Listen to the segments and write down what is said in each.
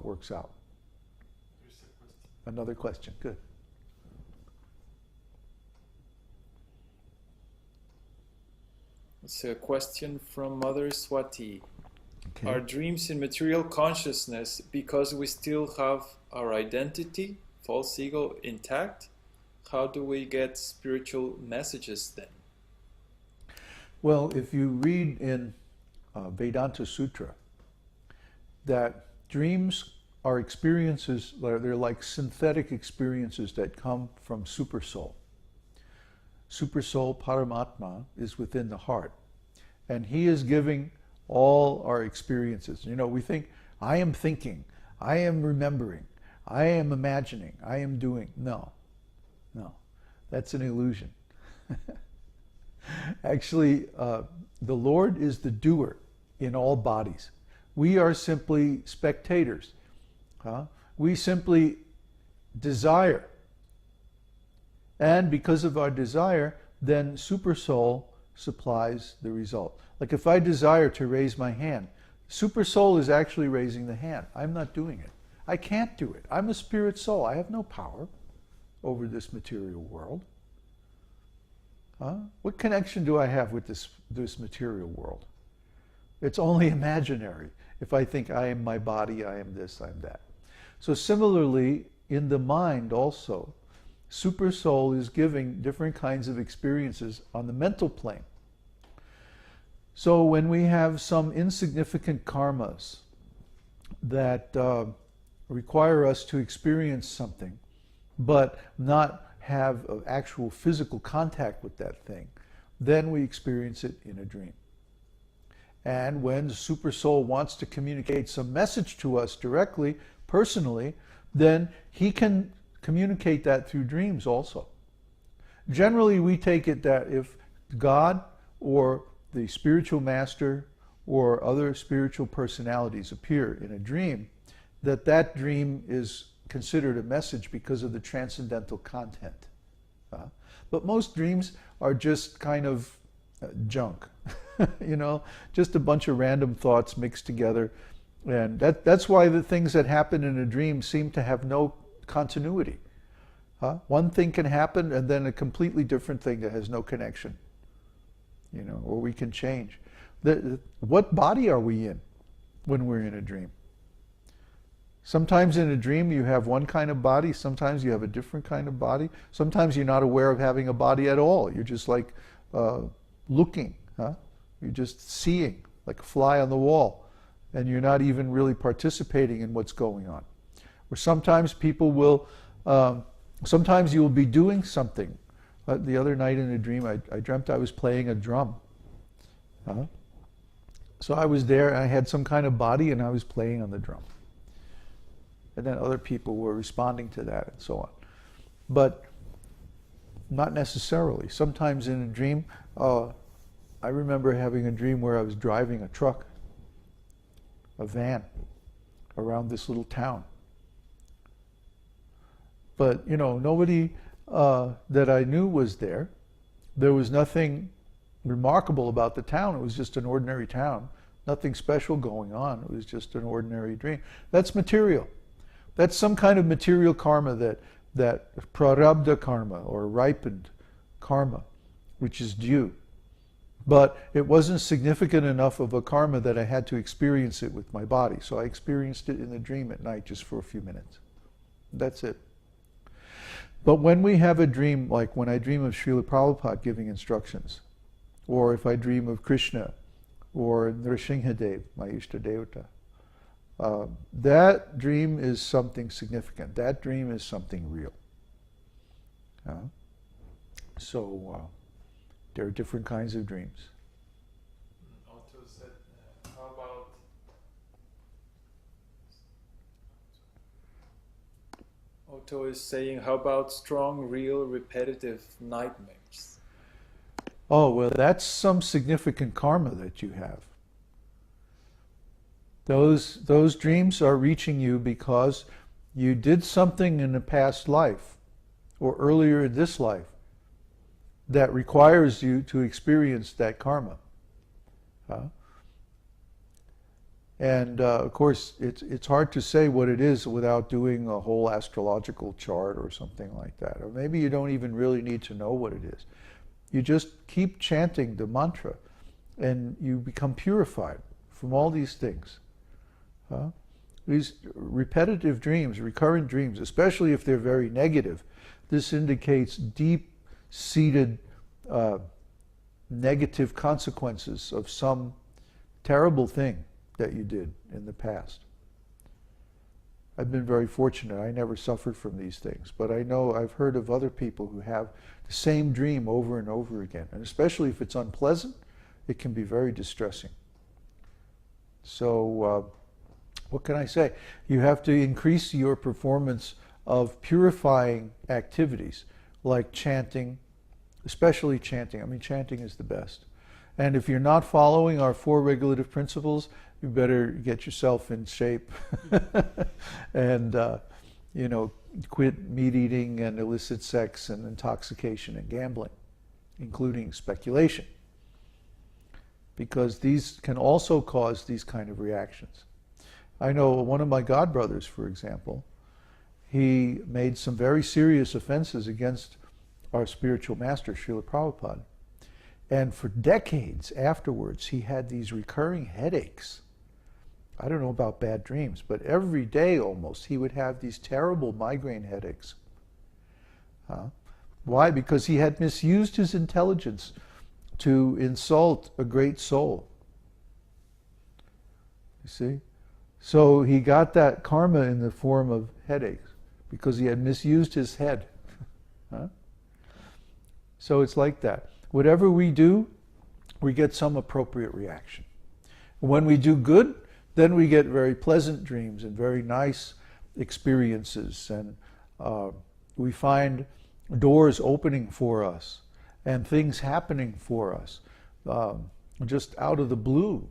works out. Another question. Good. It's a question from Mother Swati. Okay. Are dreams in material consciousness because we still have our identity, false ego, intact? How do we get spiritual messages then? Well, if you read in Vedānta-sūtra that dreams are experiences, they're like synthetic experiences that come from Supersoul. Supersoul, Paramatma, is within the heart. And he is giving all our experiences. You know, we think, I am thinking, I am remembering, I am imagining, I am doing. No, that's an illusion. Actually, the Lord is the doer in all bodies. We are simply spectators. We simply desire. And because of our desire, then Supersoul supplies the result. Like if I desire to raise my hand, Supersoul is actually raising the hand. I'm not doing it. I can't do it. I'm a spirit soul. I have no power over this material world. What connection do I have with this material world? It's only imaginary. If I think I am my body, I am this, I am that. So similarly, in the mind also, Supersoul is giving different kinds of experiences on the mental plane. So when we have some insignificant karmas that require us to experience something, but not have actual physical contact with that thing, then we experience it in a dream. And when the Supersoul wants to communicate some message to us directly, personally, then he can communicate that through dreams also. Generally, we take it that if God or the spiritual master or other spiritual personalities appear in a dream, that dream is considered a message because of the transcendental content. But most dreams are just kind of junk, you know, just a bunch of random thoughts mixed together. And that's why the things that happen in a dream seem to have no continuity. One thing can happen and then a completely different thing that has no connection, you know, or we can change. What body are we in when we're in a dream? Sometimes in a dream you have one kind of body, sometimes you have a different kind of body, sometimes you're not aware of having a body at all. You're just like looking, you're just seeing, like a fly on the wall, and you're not even really participating in what's going on. Or sometimes people will, sometimes you will be doing something. The other night in a dream I dreamt I was playing a drum. So I was there and I had some kind of body and I was playing on the drum. And then other people were responding to that and so on. But not necessarily. Sometimes in a dream, I remember having a dream where I was driving a truck, a van, around this little town. But, you know, nobody that I knew was there. There was nothing remarkable about the town. It was just an ordinary town. Nothing special going on. It was just an ordinary dream. That's material. That's some kind of material karma, that prarabdha karma, or ripened karma, which is due. But it wasn't significant enough of a karma that I had to experience it with my body. So I experienced it in the dream at night just for a few minutes. That's it. But when we have a dream, like when I dream of Srila Prabhupada giving instructions, or if I dream of Krishna, or Nrsimhadev, my Ishta Devata, that dream is something significant. That dream is something real. So there are different kinds of dreams. Otto said, how about... Otto is saying, how about strong, real, repetitive nightmares? Oh, well, that's some significant karma that you have. Those dreams are reaching you because you did something in a past life or earlier in this life that requires you to experience that karma. And of course, it's hard to say what it is without doing a whole astrological chart or something like that. Or maybe you don't even really need to know what it is. You just keep chanting the mantra and you become purified from all these things. These repetitive dreams, recurrent dreams, especially if they're very negative, this indicates deep-seated negative consequences of some terrible thing that you did in the past. I've been very fortunate. I never suffered from these things, but I know I've heard of other people who have the same dream over and over again, and especially if it's unpleasant, it can be very distressing. So what can I say? You have to increase your performance of purifying activities like chanting, especially chanting. I mean, chanting is the best. And if you're not following our 4 regulative principles, you better get yourself in shape and, quit meat eating and illicit sex and intoxication and gambling, including speculation, because these can also cause these kind of reactions. I know one of my godbrothers, for example, he made some very serious offenses against our spiritual master, Srila Prabhupada. And for decades afterwards, he had these recurring headaches. I don't know about bad dreams, but every day almost, he would have these terrible migraine headaches. Why? Because he had misused his intelligence to insult a great soul. You see? So he got that karma in the form of headaches because he had misused his head. So it's like that. Whatever we do, we get some appropriate reaction. When we do good, then we get very pleasant dreams and very nice experiences, and we find doors opening for us and things happening for us just out of the blue.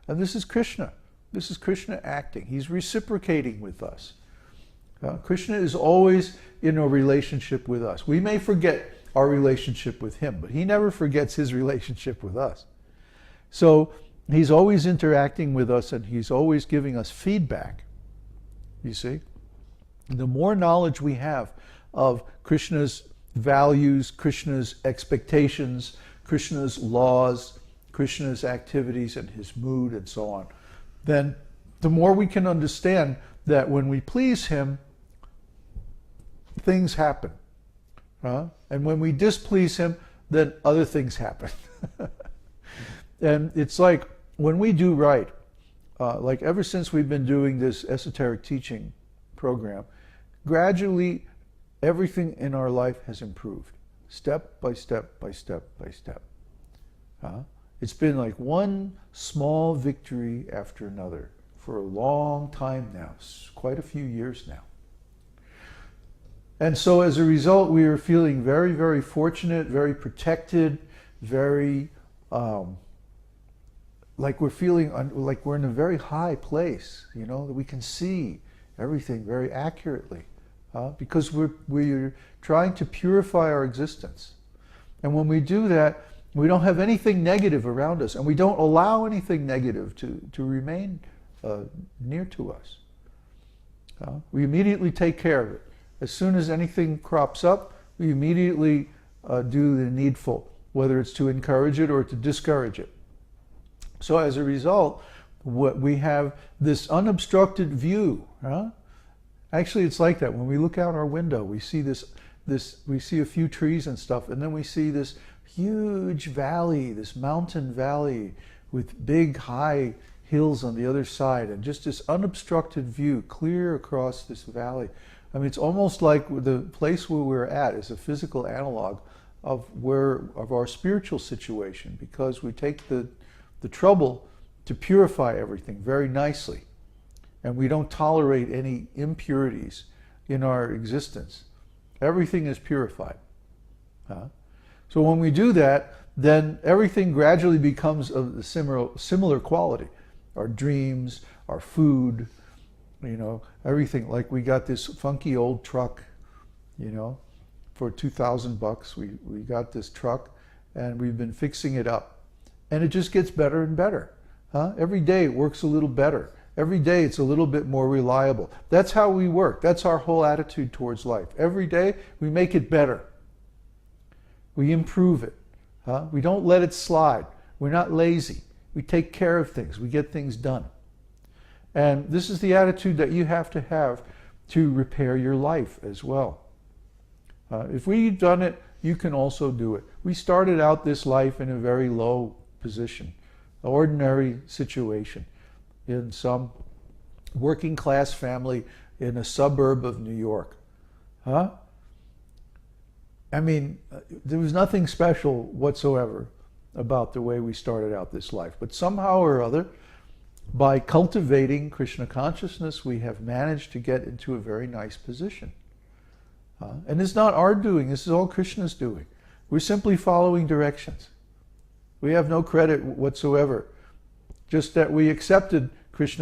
And this is Krishna. This is Krishna acting. He's reciprocating with us. Krishna is always in a relationship with us. We may forget our relationship with him, but he never forgets his relationship with us. So he's always interacting with us and he's always giving us feedback, you see. The more knowledge we have of Krishna's values, Krishna's expectations, Krishna's laws, Krishna's activities and his mood and so on, then the more we can understand that when we please him, things happen. And when we displease him, then other things happen. And it's like when we do right, like ever since we've been doing this esoteric teaching program, gradually everything in our life has improved, step by step by step by step. It's been like one small victory after another for a long time now, quite a few years now. And so as a result, we are feeling very, very fortunate, very protected, very, like we're feeling like we're in a very high place, that we can see everything very accurately, because we're trying to purify our existence. And when we do that, we don't have anything negative around us, and we don't allow anything negative to remain near to us. We immediately take care of it. As soon as anything crops up, we immediately do the needful, whether it's to encourage it or to discourage it. So as a result, we have this unobstructed view. Actually, it's like that. When we look out our window, we see we see a few trees and stuff, and then we see this huge valley, this mountain valley with big, high hills on the other side, and just this unobstructed view clear across this valley. I mean, it's almost like the place where we're at is a physical analog of our spiritual situation, because we take the trouble to purify everything very nicely, and we don't tolerate any impurities in our existence. Everything is purified. So when we do that, then everything gradually becomes of the similar quality. Our dreams, our food, everything. Like we got this funky old truck, for $2,000. We got this truck and we've been fixing it up. And it just gets better and better. Every day it works a little better. Every day it's a little bit more reliable. That's how we work. That's our whole attitude towards life. Every day we make it better. We improve it. We don't let it slide. We're not lazy. We take care of things. We get things done. And this is the attitude that you have to repair your life as well. If we've done it, you can also do it. We started out this life in a very low position, ordinary situation, in some working class family in a suburb of New York. I mean, there was nothing special whatsoever about the way we started out this life. But somehow or other, by cultivating Krishna consciousness, we have managed to get into a very nice position. And it's not our doing, this is all Krishna's doing. We're simply following directions. We have no credit whatsoever. Just that we accepted Krishna's